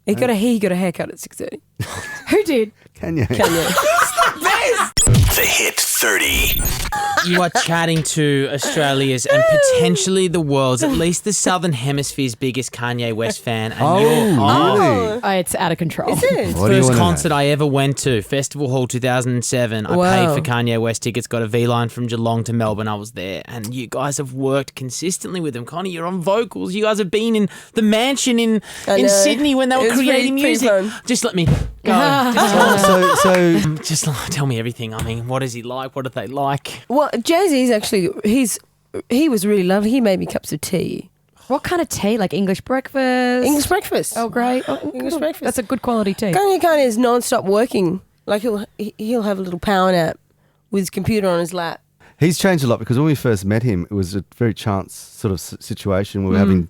He got a haircut at 6:30. Who did? Kanye. The Hit 30. You are chatting to Australia's and potentially the world's, at least the Southern Hemisphere's biggest Kanye West fan. And Really? Oh, it's out of control. What do you First wanna concert know? I ever went to, Festival Hall 2007. I Wow. paid for Kanye West tickets, got a V-line from Geelong to Melbourne. I was there. And you guys have worked consistently with him. Connie, you're on vocals. You guys have been in the mansion in Sydney when they were It was creating pretty music. fun. Just let me go. So Just tell me everything. I mean, what is he like? What are they like? Well, Jay-Z's actually, he was really lovely. He made me cups of tea. What kind of tea? Like English breakfast? English breakfast. Oh, great. Oh, English cool. breakfast. That's a good quality tea. Kanye is non-stop working. Like he'll have a little power nap with his computer on his lap. he's changed a lot because when we first met him, it was a very chance sort of situation. We were having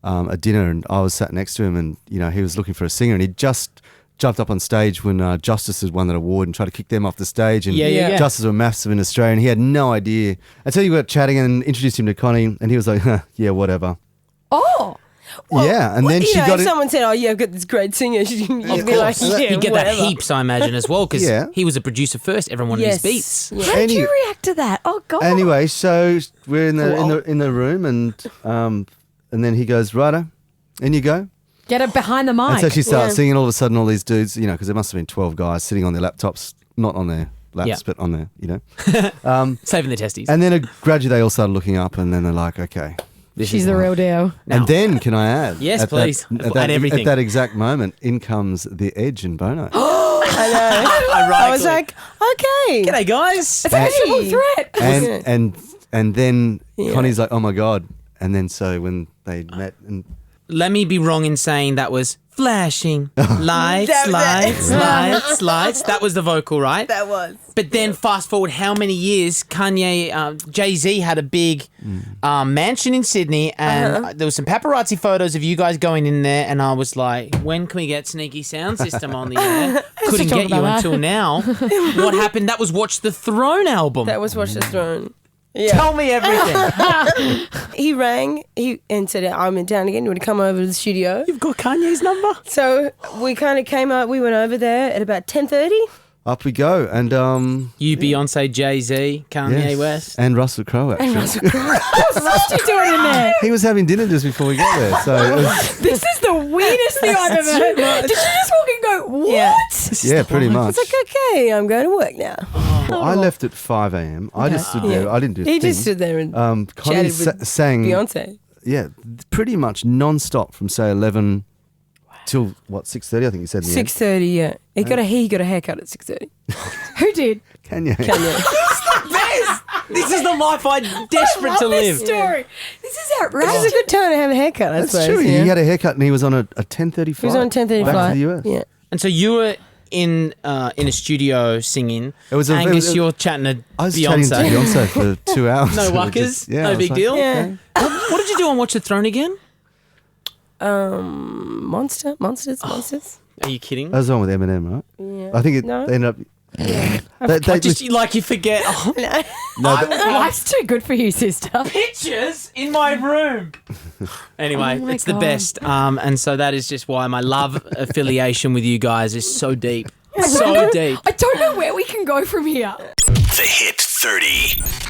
a dinner and I was sat next to him and, you know, he was looking for a singer and he just jumped up on stage when Justice had won that award and tried to kick them off the stage. And Yeah. Justice were massive in Australia and he had no idea. Until you got chatting and introduced him to Connie and he was like, huh, yeah, whatever. Oh. Yeah, and then she got if it. someone said, "Oh, yeah, I've got this great singer," you'd be like, "Yeah, You get whatever." that heaps, I imagine, as well, because Yeah. he was a producer first. Everyone wanted his beats. Yeah. How did you react to that? Oh, God. Anyway, so we're in the room and then he goes, righto, and you go. Get it behind the mic. And so she starts Yeah. singing. All of a sudden, all these dudes, you know, because there must have been 12 guys sitting on their laptops, not on their laps, Yeah. but on their, you know. Saving the testes. And then gradually they all started looking up and then they're like, okay. This She's is the what- real deal. Now- And then, can I add? Yes, at please. Add everything. At that exact moment, in comes The Edge and Bono. I know. I was like, okay. G'day, guys. It's a triple threat. and then Yeah. Connie's like, oh my God. And then so when they met and Let me be wrong in saying that was flashing lights, That was lights, it. lights, lights. That was the vocal, right? That was. But then fast forward how many years, Kanye, Jay-Z had a big mansion in Sydney and there was some paparazzi photos of you guys going in there and I was like, when can we get Sneaky Sound System on the air? Couldn't talk get you about that. until now. What happened? That was Watch the Throne album. That was Watch the Throne. Yeah. Tell me everything. He rang and said, "I'm in town again. You want to come over to the studio?" You've got Kanye's number? So we kind of came up. We went over there at about 10:30. up we go. And You, Beyonce, Jay-Z, Kanye yes. West. And Russell Crowe, actually. What's Rusty doing in there? He was having dinner just before we got there. So it was, This is the weirdest thing I've ever heard. Did you just walk in and go, what? Yeah. yeah, pretty much. It's like, okay, I'm going to work now. Well, I left at 5 a.m. I just stood there. I didn't do He thing. just stood there and Connie chatted with sang Beyonce. Yeah, pretty much non-stop from say 11 till what 6:30. I think you said. In the end. 6:30. Yeah, he got a haircut at 6:30. Who did? Kanye. This is the life I'm desperate to live. This story. This is This outrageous. is a good time to have a haircut. I That's suppose. true. Yeah. He had a haircut and he was on a 10:30 flight. He was on 10:30 back flight. to the US. Yeah. And so you were in a studio singing. It was a- Angus, it was- you're chatting to I was chatting to Beyonce. Beyonce for 2 hours. No It was wuckers, just- yeah, I no was big like, deal. Yeah. What did you do on Watch the Throne again? Monsters. Are you kidding? That was the one with Eminem, right? Yeah. I think No. they ended up. You forget. Oh, Life's too good for you, sister. pictures in my room. Anyway, Oh my it's the God. best. And so that is just why my love affiliation with you guys is so deep. So deep. I don't know where we can go from here. The Hit 30.